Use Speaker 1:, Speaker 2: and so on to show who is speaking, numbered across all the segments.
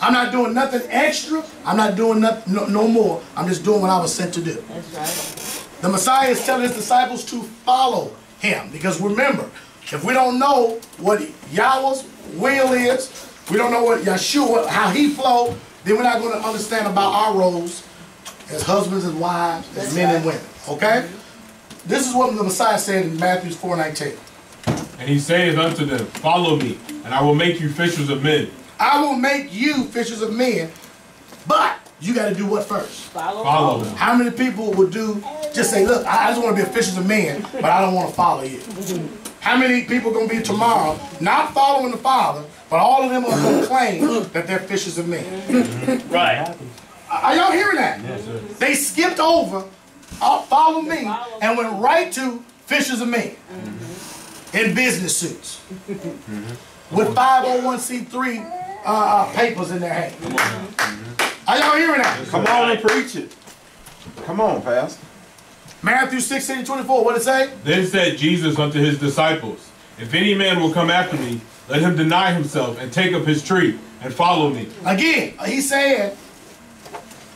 Speaker 1: I'm not doing nothing extra. I'm not doing nothing, no more. I'm just doing what I was sent to do.
Speaker 2: That's right.
Speaker 1: The Messiah is telling his disciples to follow him. Because remember, if we don't know what Yahweh's will is, we don't know what Yeshua, how he flowed, then we're not going to understand about our roles as husbands and wives, as men and women. Okay? This is what the Messiah said in Matthew 4:19.
Speaker 3: And he saith unto them, follow me, and I will make you fishers of men.
Speaker 1: I will make you fishers of men, but you got to do what first?
Speaker 3: Follow them.
Speaker 1: How many people would just say, look, I just want to be a fisher of men, but I don't want to follow you? How many people going to be tomorrow not following the Father, but all of them are going to claim that they're fishers of men?
Speaker 4: Right.
Speaker 1: Are y'all hearing that?
Speaker 3: Yes, sir.
Speaker 1: They skipped over, follow me, and went right to fishers of men in business suits with 501c3 papers in their hand. Are y'all hearing that?
Speaker 5: Come on and preach it. Come on, Pastor.
Speaker 1: Matthew 16:24, what did it say?
Speaker 3: Then said Jesus unto his disciples, if any man will come after me, let him deny himself and take up his tree and follow me.
Speaker 1: Again, he said,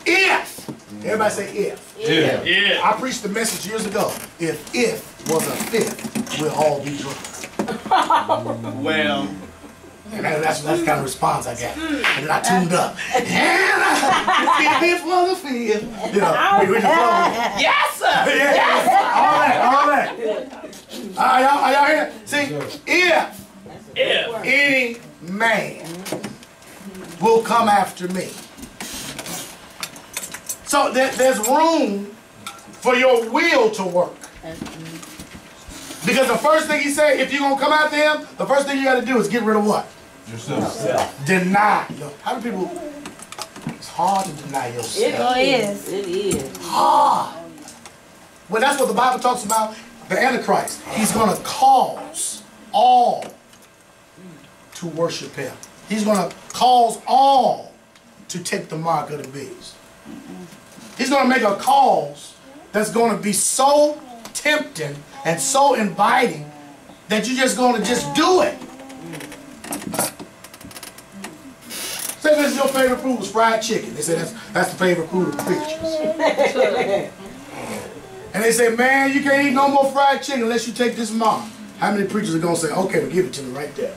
Speaker 1: if. Everybody say if.
Speaker 3: Yeah.
Speaker 4: Yeah.
Speaker 1: I preached the message years ago. If was a fifth, we'll all be drunk.
Speaker 4: Well.
Speaker 1: And that's the kind of response I got. And then I tuned up. And if was a fifth. You know, we just flowing.
Speaker 4: Yes, sir.
Speaker 1: Yeah,
Speaker 4: Yes, sir.
Speaker 1: all that. Are y'all here? See, if any man will come after me. So there's room for your will to work. Because the first thing he said, if you're going to come after him, the first thing you got to do is get rid of what?
Speaker 3: Yourself.
Speaker 1: Deny. How many people, it's hard to deny yourself.
Speaker 2: It is. It is.
Speaker 1: Hard. Well, that's what the Bible talks about, the Antichrist. He's going to cause all to worship him. He's going to cause all to take the mark of the beast. He's going to make a cause that's going to be so tempting and so inviting that you're just going to just do it. Say this is your favorite food is fried chicken. They say that's the favorite food of preachers. And they say, man, you can't eat no more fried chicken unless you take this mark. How many preachers are going to say, okay, well, give it to me right there?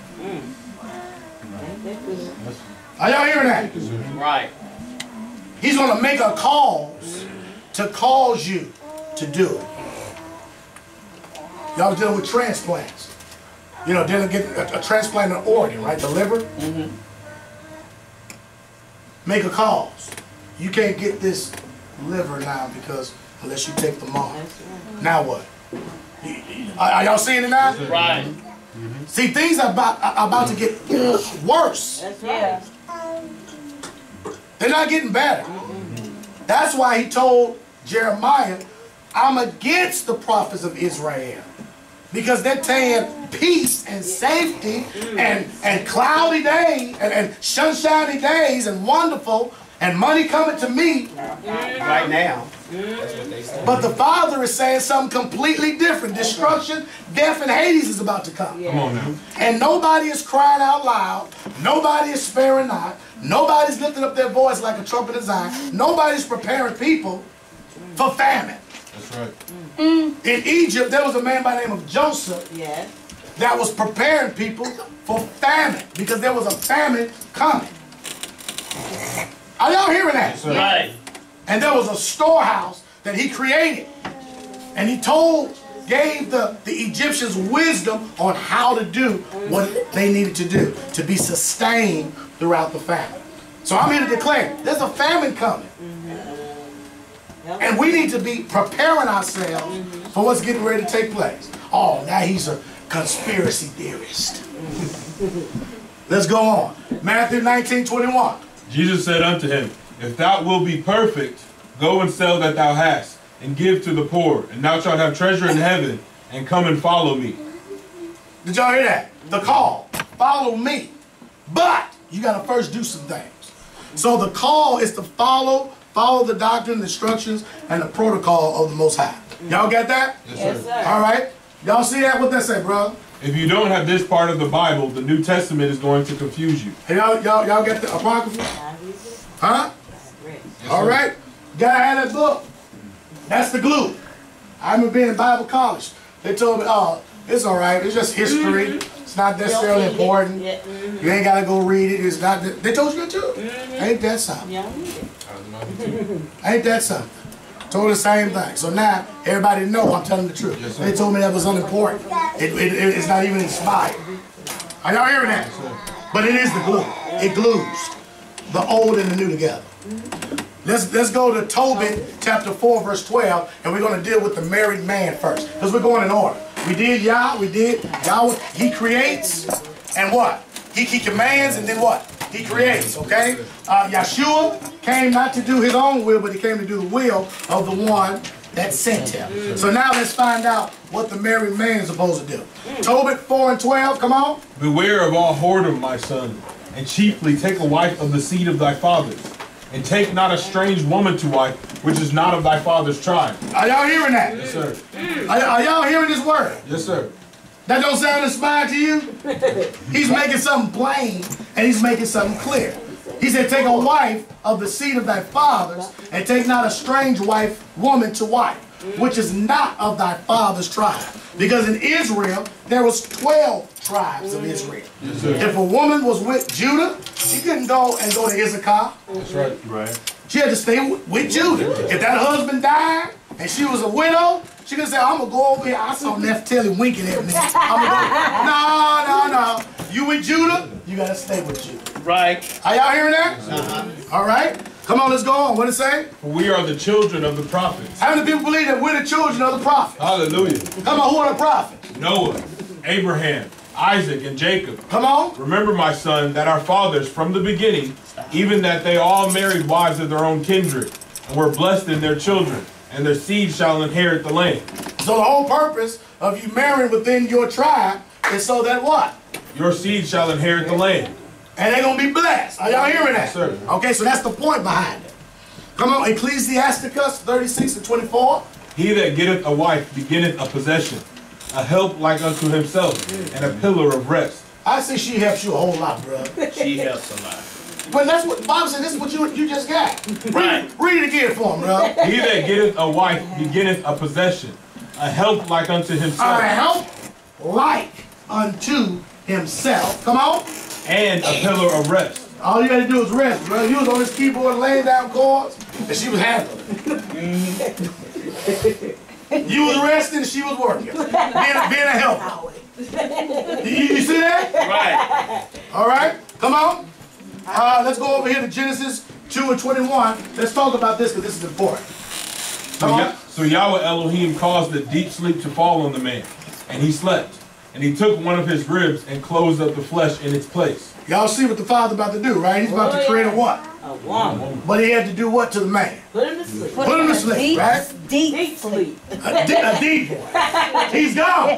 Speaker 1: Are y'all hearing that?
Speaker 4: Right.
Speaker 1: He's going to make a cause to cause you to do it. Y'all dealing with transplants. You know, dealing with a transplant of organ, right? The liver. Make a cause. You can't get this liver now because unless you take the mark. Now what? Are y'all seeing it now?
Speaker 4: Right.
Speaker 1: See, things are about to get worse.
Speaker 2: That's right.
Speaker 1: They're not getting better. That's why he told Jeremiah, I'm against the prophets of Israel. Because they're saying peace and safety and cloudy days and sunshiny days and wonderful and money coming to me
Speaker 5: Right now. That's what they say.
Speaker 1: But the Father is saying something completely different. Destruction, death, and Hades is about to come.
Speaker 3: Come on now.
Speaker 1: And nobody is crying out loud. Nobody is sparing not. Nobody's lifting up their voice like a trumpet in Zion. Nobody's preparing people for famine.
Speaker 3: That's right.
Speaker 1: In Egypt, there was a man by the name of Joseph that was preparing people for famine because there was a famine coming. Are y'all hearing that?
Speaker 3: Yes, sir.
Speaker 4: Right.
Speaker 1: And there was a storehouse that he created. And he gave the Egyptians wisdom on how to do what they needed to do to be sustained throughout the famine. So I'm here to declare, there's a famine coming. And we need to be preparing ourselves for what's getting ready to take place. Oh, now he's a conspiracy theorist. Let's go on. Matthew 19:21.
Speaker 3: Jesus said unto him, if thou wilt be perfect, go and sell that thou hast, and give to the poor, and thou shalt have treasure in heaven, and come and follow me.
Speaker 1: Did y'all hear that? The call. Follow me. But you got to first do some things. So the call is to follow the doctrine, the instructions, and the protocol of the Most High. Y'all got that?
Speaker 3: Yes, sir.
Speaker 1: All right. Y'all see that? What that say, bro?
Speaker 3: If you don't have this part of the Bible, the New Testament is going to confuse you.
Speaker 1: Hey, y'all got the Apocrypha? Huh?
Speaker 3: Yes,
Speaker 1: All
Speaker 3: sir.
Speaker 1: right. Gotta have that book. That's the glue. I remember being in Bible college. They told me, oh, it's all right. It's just history. It's not necessarily important. You ain't gotta go read it. It's not. They told you that too. Ain't that something? Ain't that something? Told the same thing. So now everybody know I'm telling the truth.
Speaker 3: Yes, sir.
Speaker 1: They told me that was unimportant. It's not even inspired. Are y'all hearing that?
Speaker 3: Yes,
Speaker 1: But it is the glue. It glues the old and the new together. Let's go to Tobit chapter 4 verse 12, and we're going to deal with the married man first, because we're going in order. We did Yah, he creates, and what? He commands, and then what? He creates, okay? Yeshua came not to do his own will, but he came to do the will of the one that sent him. So now let's find out what the married man is supposed to do. Tobit 4 and 12, come on.
Speaker 3: Beware of all whoredom, my son, and chiefly take a wife of the seed of thy fathers, and take not a strange woman to wife, which is not of thy father's tribe.
Speaker 1: Are y'all hearing that?
Speaker 3: Yes, sir.
Speaker 1: Are y'all hearing this word?
Speaker 3: Yes, sir.
Speaker 1: That don't sound inspired to you? He's making something plain, and he's making something clear. He said, take a wife of the seed of thy fathers, and take not a strange woman to wife, which is not of thy father's tribe. Because in Israel, there was 12 tribes of Israel.
Speaker 3: Yes, sir.
Speaker 1: If a woman was with Judah, she couldn't go to Issachar.
Speaker 3: That's right. Right.
Speaker 1: She had to stay with Judah. If that husband died, and she was a widow, she could say, I'm going to go over here. I saw Naphtali winking at me. I'm going to go. No. You with Judah, you got to stay with Judah.
Speaker 5: Right.
Speaker 1: Are y'all hearing that? All right. Come on, let's go on. What did it say?
Speaker 3: For we are the children of the prophets.
Speaker 1: How many people believe that we're the children of the prophets?
Speaker 3: Hallelujah.
Speaker 1: Come on, who are the prophets?
Speaker 3: Noah, Abraham, Isaac, and Jacob.
Speaker 1: Come on.
Speaker 3: Remember, my son, that our fathers from the beginning, even that they all married wives of their own kindred, and were blessed in their children, and their seed shall inherit the land.
Speaker 1: So the whole purpose of you marrying within your tribe is so that what?
Speaker 3: Your seed shall inherit the land.
Speaker 1: And they're going to be blessed. Are y'all hearing that?
Speaker 3: Yes, sir.
Speaker 1: Okay, so that's the point behind it. Come on, Ecclesiasticus 36 and 24.
Speaker 3: He that getteth a wife beginneth a possession, a help like unto himself, and a pillar of rest.
Speaker 1: I say she helps you a whole lot, bro.
Speaker 5: She helps a lot.
Speaker 1: But that's what Bob said. This is what you just got.
Speaker 5: Right.
Speaker 1: Read it again for him, bro.
Speaker 3: He that getteth a wife beginneth a possession, a help like unto
Speaker 1: A
Speaker 3: himself,
Speaker 1: help like unto himself. Come on.
Speaker 3: and a pillar of rest.
Speaker 1: All you got to do is rest, bro. You was on this keyboard laying down chords, and she was handling. You was resting, and she was working. Being a helper. You see that?
Speaker 5: Right.
Speaker 1: All right. Come on. Let's go over here to Genesis 2 and 21. Let's talk about this because this is important. Come on.
Speaker 3: So Yahweh Elohim caused a deep sleep to fall on the man, and he slept. And he took one of his ribs and closed up the flesh in its place.
Speaker 1: Y'all see what the Father about to do, right? He's about to create a what?
Speaker 2: A woman.
Speaker 1: But he had to do what to the man?
Speaker 2: Put him to sleep.
Speaker 1: Put him to sleep, right?
Speaker 2: Deep sleep.
Speaker 1: A deep one. He's gone.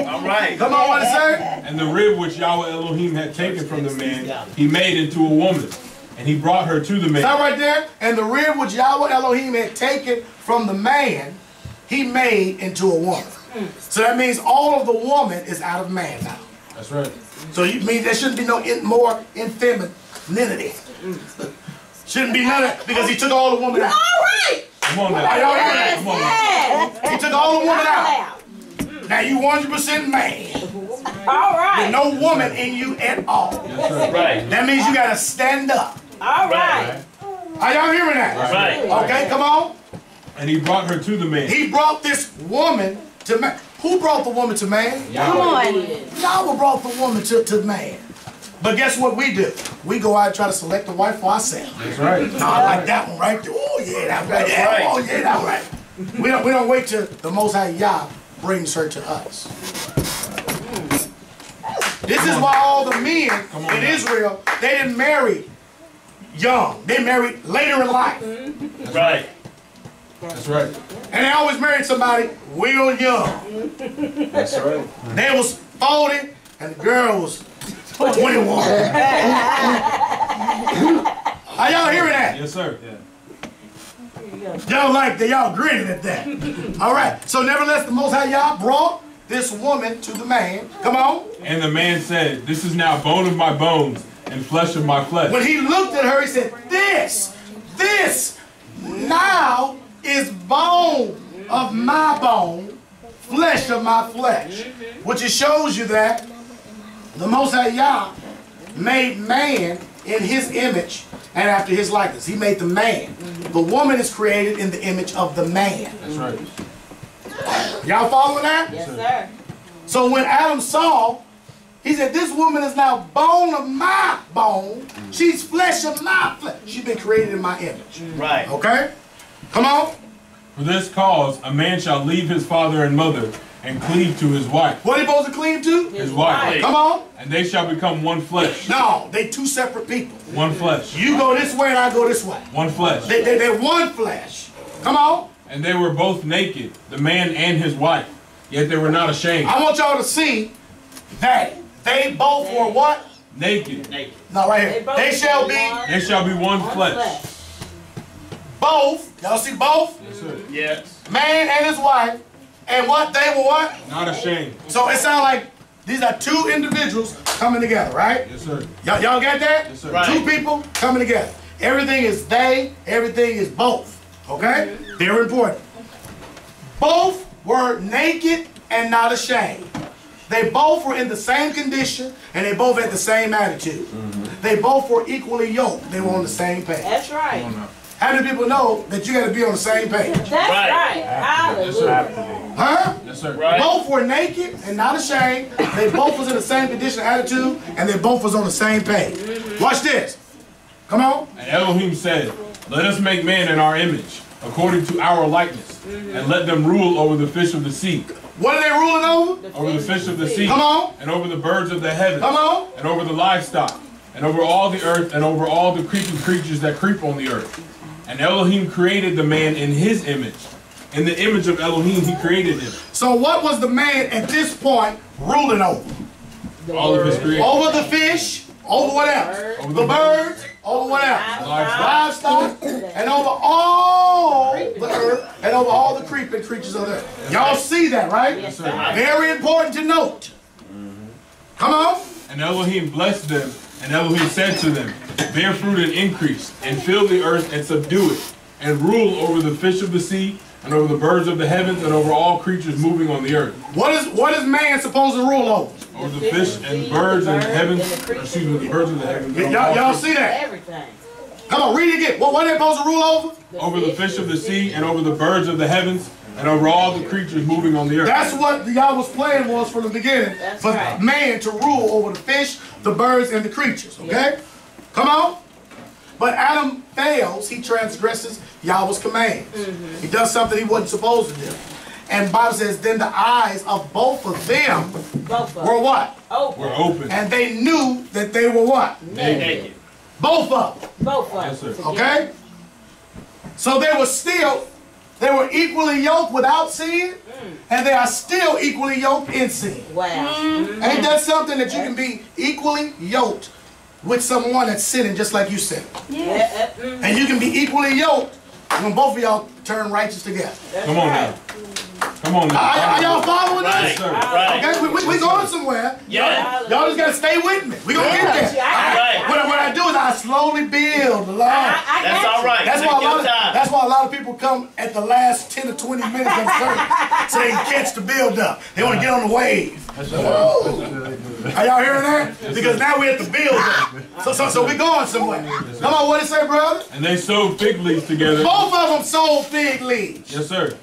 Speaker 5: All right.
Speaker 1: Come on, what it say?
Speaker 3: And the rib which Yahweh Elohim had taken from the man, he made into a woman. And he brought her to the man.
Speaker 1: Stop right there. And the rib which Yahweh Elohim had taken from the man, he made into a woman. So that means all of the woman is out of man now.
Speaker 3: That's right.
Speaker 1: So you mean there shouldn't be no more femininity. Shouldn't be none of, because he took all the woman out.
Speaker 2: All right.
Speaker 3: Come on
Speaker 1: Are
Speaker 3: now.
Speaker 1: y'all hearing that?
Speaker 3: Come on now.
Speaker 2: Yes.
Speaker 1: He took all the woman out. Now you 100% man.
Speaker 2: All right.
Speaker 1: There's no woman in you at all.
Speaker 3: Yes, sir.
Speaker 5: Right.
Speaker 1: That means you gotta stand up.
Speaker 2: All right.
Speaker 1: Are y'all hearing that?
Speaker 5: Right.
Speaker 1: Okay, come on.
Speaker 3: And he brought her to the man.
Speaker 1: He brought this woman to man. Who brought the woman to man?
Speaker 2: Come on.
Speaker 1: Yahweh brought the woman to man. But guess what we do? We go out and try to select a wife for ourselves.
Speaker 3: That's right.
Speaker 1: No, I like that one right there. Oh yeah, that right. Yeah.
Speaker 5: right.
Speaker 1: Oh yeah, that right. We don't wait till the Most High Yah brings her to us. This is why all the men in Israel, they didn't marry young. They married later in life.
Speaker 5: Right.
Speaker 3: That's right.
Speaker 1: And they always married somebody real young.
Speaker 3: That's right.
Speaker 1: They was 40 and the girl was 21. Are y'all hearing that?
Speaker 3: Yes, sir.
Speaker 1: Y'all like that, y'all grinning at that. All right, so nevertheless, the Most High Yah brought this woman to the man. Come on.
Speaker 3: And the man said, this is now bone of my bones and flesh of my flesh.
Speaker 1: When he looked at her, he said, this now is bone of my bone, flesh of my flesh. Which it shows you that the Most High Yah made man in his image and after his likeness. He made the man. The woman is created in the image of the man.
Speaker 3: That's right.
Speaker 1: Y'all following that?
Speaker 2: Yes, sir.
Speaker 1: So when Adam saw, he said, this woman is now bone of my bone. She's flesh of my flesh. She's been created in my image.
Speaker 5: Right.
Speaker 1: Okay? Come on.
Speaker 3: For this cause, a man shall leave his father and mother and cleave to his wife.
Speaker 1: What are you supposed to cleave to?
Speaker 3: His wife.
Speaker 1: Come on.
Speaker 3: And they shall become one flesh.
Speaker 1: No, they two separate people.
Speaker 3: One flesh.
Speaker 1: You go this way and I go this way.
Speaker 3: One flesh.
Speaker 1: They're one flesh. Come on.
Speaker 3: And they were both naked, the man and his wife, yet they were not ashamed.
Speaker 1: I want y'all to see that they both were what?
Speaker 3: Naked.
Speaker 5: Naked.
Speaker 1: No, right here. They shall be
Speaker 3: They shall be one flesh.
Speaker 1: both. Y'all see both?
Speaker 3: Yes, sir.
Speaker 5: Yes.
Speaker 1: Man and his wife. And what? They were what?
Speaker 3: Not ashamed.
Speaker 1: So it sounds like these are two individuals coming together, right?
Speaker 3: Yes, sir.
Speaker 1: Y'all get that?
Speaker 3: Yes, sir.
Speaker 5: Right.
Speaker 1: Two people coming together. Everything is they, everything is both. Okay? Very important. Both were naked and not ashamed. They both were in the same condition and they both had the same attitude. They both were equally yoked. They were on the same page.
Speaker 2: That's right.
Speaker 1: How do people know that you got to be on the same page?
Speaker 2: That's right.
Speaker 3: Yes, sir.
Speaker 2: Hallelujah.
Speaker 1: Huh?
Speaker 3: Yes, sir.
Speaker 5: Right.
Speaker 1: Both were naked and not ashamed. They both was in the same condition and attitude, and they both was on the same page. Watch this. Come on.
Speaker 3: And Elohim said, let us make man in our image, according to our likeness, and let them rule over the fish of the sea,
Speaker 1: What are they ruling over?
Speaker 3: over the fish of the sea,
Speaker 1: Come on.
Speaker 3: and over the birds of the heavens,
Speaker 1: Come on.
Speaker 3: and over the livestock, and over all the earth, and over all the creeping creatures that creep on the earth. And Elohim created the man in his image. In the image of Elohim, he created him.
Speaker 1: So what was the man at this point ruling over?
Speaker 3: All of his creation.
Speaker 1: Over the fish, over what else?
Speaker 3: Over
Speaker 1: The birds, over what else?
Speaker 3: Livestock.
Speaker 1: Livestock, and over all the earth, and over all the creeping creatures of the earth. Y'all see that, right?
Speaker 2: Yes,
Speaker 3: sir.
Speaker 2: sir.
Speaker 1: Very important to note. Come on.
Speaker 3: And Elohim blessed them, and Elohim said to them, bear fruit and increase, and fill the earth and subdue it, and rule over the fish of the sea, and over the birds of the heavens, and over all creatures moving on the earth.
Speaker 1: What is man supposed to rule over?
Speaker 3: Over the fish and birds and the heavens, excuse me, the birds of the heavens. and over all
Speaker 1: Y'all
Speaker 3: creatures.
Speaker 1: see that?
Speaker 2: Everything.
Speaker 1: Come on, read it again. What are they supposed to rule over?
Speaker 3: Over the fish of the sea, and over the birds of the heavens, and over all the creatures moving on the earth.
Speaker 1: That's what the Yahweh's plan was from the beginning.
Speaker 2: That's
Speaker 1: For
Speaker 2: right.
Speaker 1: man to rule over the fish, the birds, and the creatures. Okay? Come on. But Adam fails. He transgresses Yahweh's commands. He does something he wasn't supposed to do. And the Bible says, then the eyes of both of them
Speaker 2: Both of
Speaker 1: were
Speaker 2: them.
Speaker 1: what?
Speaker 2: Open.
Speaker 3: We're open.
Speaker 1: And they knew that they were what?
Speaker 5: Naked.
Speaker 1: Both of them.
Speaker 2: Both of
Speaker 3: Yes,
Speaker 2: them.
Speaker 3: sir.
Speaker 1: Okay? So they were equally yoked without sin, and they are still equally yoked in sin.
Speaker 2: Wow.
Speaker 1: Ain't that something that you can be equally yoked with someone that's sinning just like you sin?
Speaker 2: Yeah.
Speaker 1: And you can be equally yoked when both of y'all turn righteous together.
Speaker 3: Come on now. Come on now.
Speaker 1: Are y'all following
Speaker 5: Right.
Speaker 1: this?
Speaker 3: Sir.
Speaker 5: Right.
Speaker 1: Okay, we going somewhere.
Speaker 5: Yeah.
Speaker 1: Y'all just gotta stay with me. We gonna get there.
Speaker 5: Right.
Speaker 1: What I do is I slowly build along.
Speaker 5: That's all right.
Speaker 1: That's
Speaker 5: Take
Speaker 1: why,
Speaker 5: your time.
Speaker 1: that's why a lot of people come at the last 10 or 20 minutes of the service so they can catch the build up. They want to get on the wave. Are y'all hearing that? Because now we're at the build up. So we going somewhere. Come on, what did it say, brother?
Speaker 3: And they sewed fig leaves together.
Speaker 1: Both of them sold fig leaves.
Speaker 3: Yes, sir.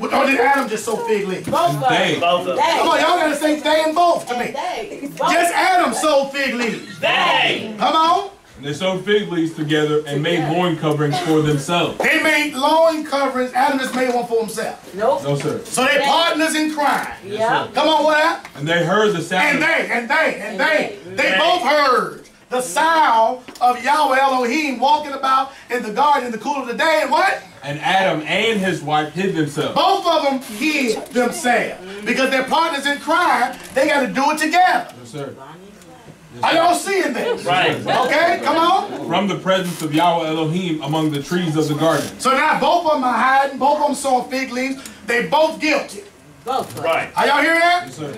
Speaker 1: Or did Adam just sow fig leaves?
Speaker 2: Both of them.
Speaker 3: They.
Speaker 5: Both of them.
Speaker 1: Come on, y'all gotta say they and both to me.
Speaker 2: They.
Speaker 1: Just Adam sold fig leaves.
Speaker 5: They.
Speaker 1: Come on.
Speaker 3: And they sewed fig leaves together and made loin coverings for themselves.
Speaker 1: They made loin coverings. Adam just made one for himself.
Speaker 2: Nope.
Speaker 3: No, sir.
Speaker 1: So they partners in crime.
Speaker 2: Yeah.
Speaker 1: Come on, what happened?
Speaker 3: And they heard the sound.
Speaker 1: They both heard the sound of Yahweh Elohim walking about in the garden in the cool of the day, and what?
Speaker 3: And Adam and his wife hid themselves.
Speaker 1: Both of them hid themselves because they're partners in crime. They got to do it together.
Speaker 3: Yes, sir.
Speaker 1: Are y'all seeing this?
Speaker 5: Right.
Speaker 1: Okay, come on.
Speaker 3: From the presence of Yahweh Elohim among the trees of the garden.
Speaker 1: So now both of them are hiding. Both of them sewing fig leaves. They both guilty.
Speaker 2: Both.
Speaker 5: Right.
Speaker 1: Are y'all hearing that?
Speaker 3: Yes, sir.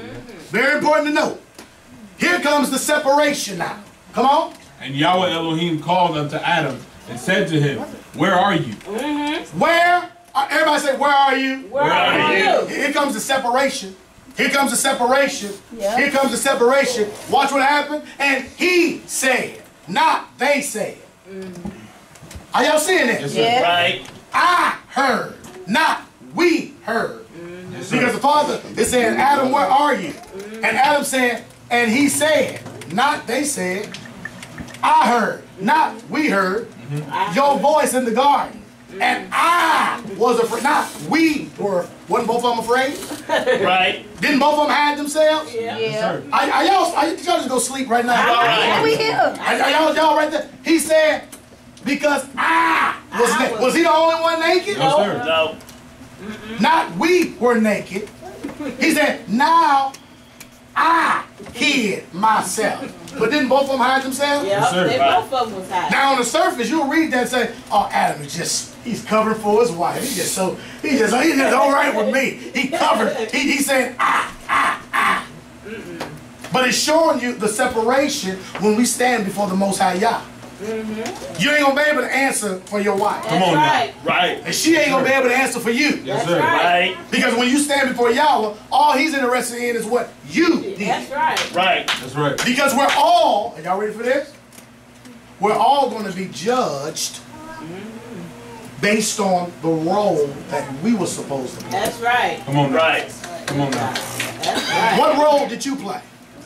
Speaker 1: Very important to note. Here comes the separation now. Come on.
Speaker 3: And Yahweh Elohim called unto Adam and said to him, where are you?
Speaker 1: Where? Everybody say, where are you?
Speaker 2: Where are you?
Speaker 1: Here comes the separation. Here comes the separation.
Speaker 2: Yeah.
Speaker 1: Here comes the separation. Watch what happened. And he said, not they said. Are y'all seeing it?
Speaker 3: Yes, sir.
Speaker 2: Yeah.
Speaker 5: Right.
Speaker 1: I heard, not we heard.
Speaker 3: Yes, sir.
Speaker 1: Because the Father is saying, Adam, where are you? And Adam said, and he said, not they said, I heard, not we heard, your voice in the garden. And I was afraid, not we were, wasn't both of them afraid?
Speaker 5: Right.
Speaker 1: Didn't both of them hide themselves?
Speaker 2: Yeah.
Speaker 3: Yes, sir.
Speaker 1: Are y'all just go sleep right now?
Speaker 5: Right.
Speaker 2: We here.
Speaker 1: Are y'all right there? He said, because I was naked. Was he the only one naked?
Speaker 3: No, sir.
Speaker 5: No.
Speaker 1: Not we were naked. He said, now I hid myself. But didn't both of them hide themselves?
Speaker 2: Yeah.
Speaker 3: Yes, sir.
Speaker 2: They both of them was high.
Speaker 1: Now on the surface, you'll read that and say, oh, Adam is just, he's covering for his wife. He's just all right with me. He covered, he's saying, But it's showing you the separation when we stand before the Most High Yah. You ain't gonna be able to answer for your wife.
Speaker 2: That's
Speaker 3: Come on now.
Speaker 2: right.
Speaker 5: Right.
Speaker 1: And she ain't gonna be able to answer for you.
Speaker 3: Yes,
Speaker 2: That's
Speaker 3: sir.
Speaker 2: right.
Speaker 5: Right.
Speaker 1: Because when you stand before Yahweh, all he's interested in is what you did.
Speaker 2: That's right.
Speaker 5: Right.
Speaker 3: That's right.
Speaker 1: Because we're all, are y'all ready for this? We're all going to be judged based on the role that we were supposed to play.
Speaker 2: That's right.
Speaker 3: Come on now.
Speaker 5: Right.
Speaker 3: Come on now.
Speaker 2: That's right.
Speaker 1: What role did you play?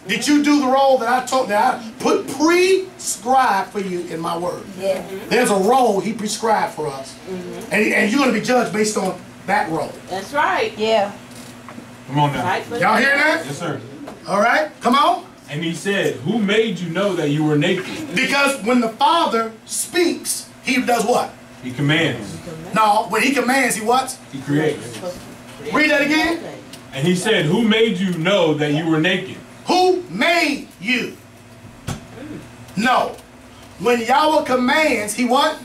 Speaker 1: Did you do the role that I put prescribed for you in my word?
Speaker 2: Yeah.
Speaker 1: There's a role he prescribed for us. And you're going to be judged based on that role.
Speaker 2: That's right. Yeah.
Speaker 3: Come on now.
Speaker 2: Right foot
Speaker 1: Y'all hear that?
Speaker 3: Yes, sir.
Speaker 1: All right, come on.
Speaker 3: And he said, who made you know that you were naked?
Speaker 1: Because when the Father speaks, he does what?
Speaker 3: He commands.
Speaker 1: No, when he commands, he what?
Speaker 3: He creates.
Speaker 1: Read that again.
Speaker 3: And he said, who made you know that you were naked?
Speaker 1: Who made you? No. When Yahweh commands, he what?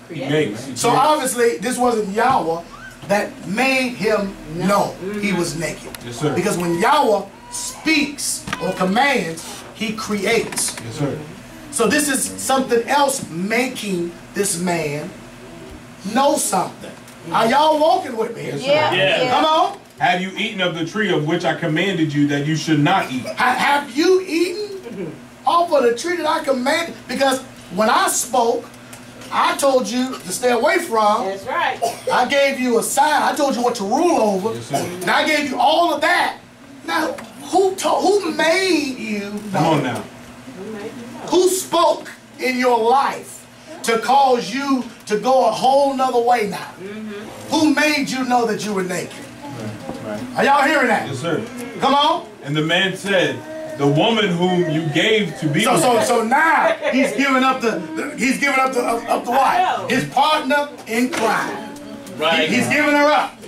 Speaker 3: He makes. He
Speaker 1: So
Speaker 3: creates.
Speaker 1: obviously, this wasn't Yahweh that made him know he was naked.
Speaker 3: Yes, sir.
Speaker 1: Because when Yahweh speaks or commands, he creates.
Speaker 3: Yes, sir.
Speaker 1: So this is something else making this man know something. Are y'all walking with me?
Speaker 3: Yes, sir.
Speaker 5: Yeah.
Speaker 1: Come on.
Speaker 3: Have you eaten of the tree of which I commanded you that you should not eat?
Speaker 1: Have you eaten off of the tree that I commanded? Because when I spoke, I told you to stay away from.
Speaker 2: That's right.
Speaker 1: I gave you a sign. I told you what to rule over.
Speaker 3: Yes, sir.
Speaker 1: And I gave you all of that. Now, who made you know?
Speaker 3: Come on now.
Speaker 2: Who made you know?
Speaker 1: Who spoke in your life to cause you to go a whole nother way now? Who made you know that you were naked?
Speaker 3: Right.
Speaker 1: Are y'all hearing that?
Speaker 3: Yes, sir.
Speaker 1: Come on.
Speaker 3: And the man said, the woman whom you gave to be with
Speaker 1: So now he's giving up the wife, his partner in crime.
Speaker 5: Right.
Speaker 1: He's giving her up.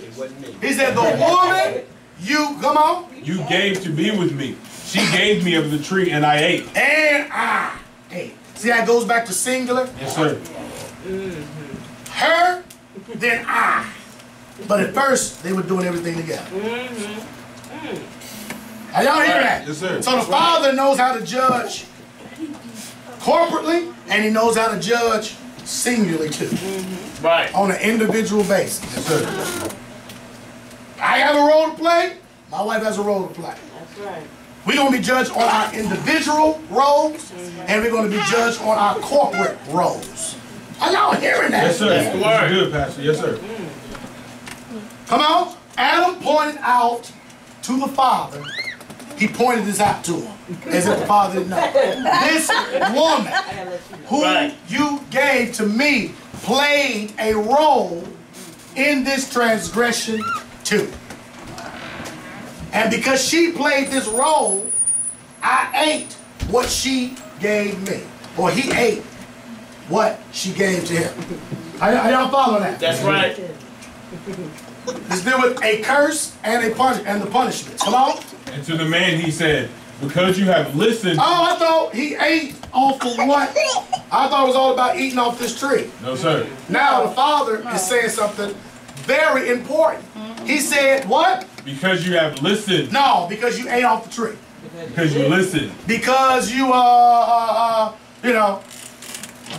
Speaker 1: He said, the woman you, come on,
Speaker 3: you gave to be with me. She gave me of the tree and I ate.
Speaker 1: and I ate. See how it goes back to singular?
Speaker 3: Yes, sir.
Speaker 1: Her, then I. But at first, they were doing everything together. Are y'all hearing that?
Speaker 3: Yes, sir.
Speaker 1: So the Father knows how to judge corporately, and he knows how to judge singularly too,
Speaker 5: Right.
Speaker 1: on an individual basis.
Speaker 3: Yes, sir.
Speaker 1: I have a role to play. My wife has a role to play.
Speaker 2: That's right.
Speaker 1: We're going to be judged on our individual roles, and we're going to be judged on our corporate roles. Are y'all hearing that?
Speaker 3: Yes, sir.
Speaker 5: That's the word.
Speaker 3: Good, Pastor. Yes, sir.
Speaker 1: Come on. Adam pointed out to the Father. He pointed this out to him, as if the Father didn't know. This woman who
Speaker 5: Right.
Speaker 1: you gave to me played a role in this transgression too. And because she played this role, I ate what she gave me. Or he ate what she gave to him. Are y'all following that?
Speaker 5: That's right.
Speaker 1: Let's deal with a curse and a the punishment. Come on.
Speaker 3: And to the man he said, because you have listened.
Speaker 1: Oh, I thought he ate off of what? I thought it was all about eating off this tree.
Speaker 3: No, sir.
Speaker 1: Now the Father is saying something very important. He said, what?
Speaker 3: Because you have listened.
Speaker 1: No, because you ate off the tree.
Speaker 3: Because you listened.
Speaker 1: Because you,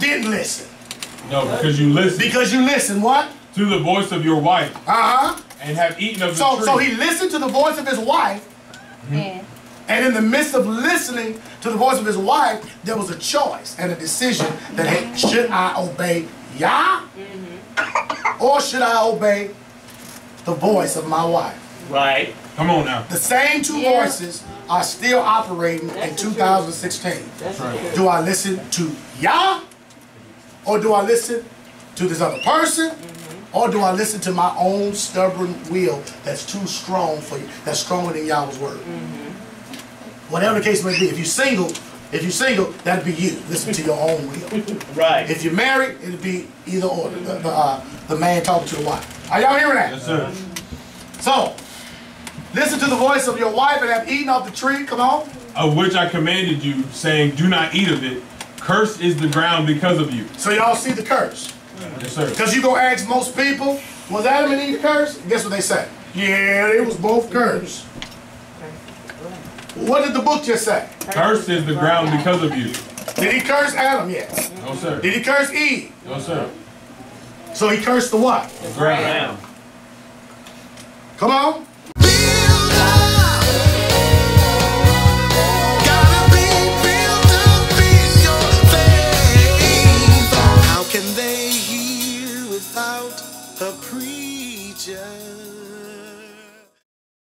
Speaker 1: didn't listen.
Speaker 3: No, because you listened.
Speaker 1: Because you listened, what?
Speaker 3: To the voice of your wife.
Speaker 1: Uh-huh.
Speaker 3: And have eaten of the tree.
Speaker 1: So he listened to the voice of his wife.
Speaker 2: Yeah.
Speaker 1: And in the midst of listening to the voice of his wife, there was a choice and a decision that, hey, should I obey Yah? Or should I obey the voice of my wife?
Speaker 5: Right.
Speaker 3: Come on now.
Speaker 1: The same two voices are still operating in 2016.
Speaker 2: That's
Speaker 3: right.
Speaker 1: Do I listen to Yah? Or do I listen to this other person? Or do I listen to my own stubborn will that's too strong for you, that's stronger than Yahweh's word? Whatever the case may be. If you're single, that'd be you. Listen to your own will.
Speaker 5: Right.
Speaker 1: If you're married, it'd be either or. The man talking to the wife. Are y'all hearing that?
Speaker 3: Yes, sir.
Speaker 1: So, listen to the voice of your wife and have eaten off the tree. Come on.
Speaker 3: Of which I commanded you, saying, do not eat of it. Cursed is the ground because of you.
Speaker 1: So y'all see the curse.
Speaker 3: Yes, sir.
Speaker 1: Because you go ask most people, was Adam and Eve cursed? Guess what they say? Yeah, they was both cursed. What did the book just say?
Speaker 3: Cursed is the ground because of you.
Speaker 1: Did he curse Adam? Yes.
Speaker 3: No, sir.
Speaker 1: Did he curse Eve?
Speaker 3: No, sir.
Speaker 1: So he cursed the what?
Speaker 3: The ground.
Speaker 1: Come on.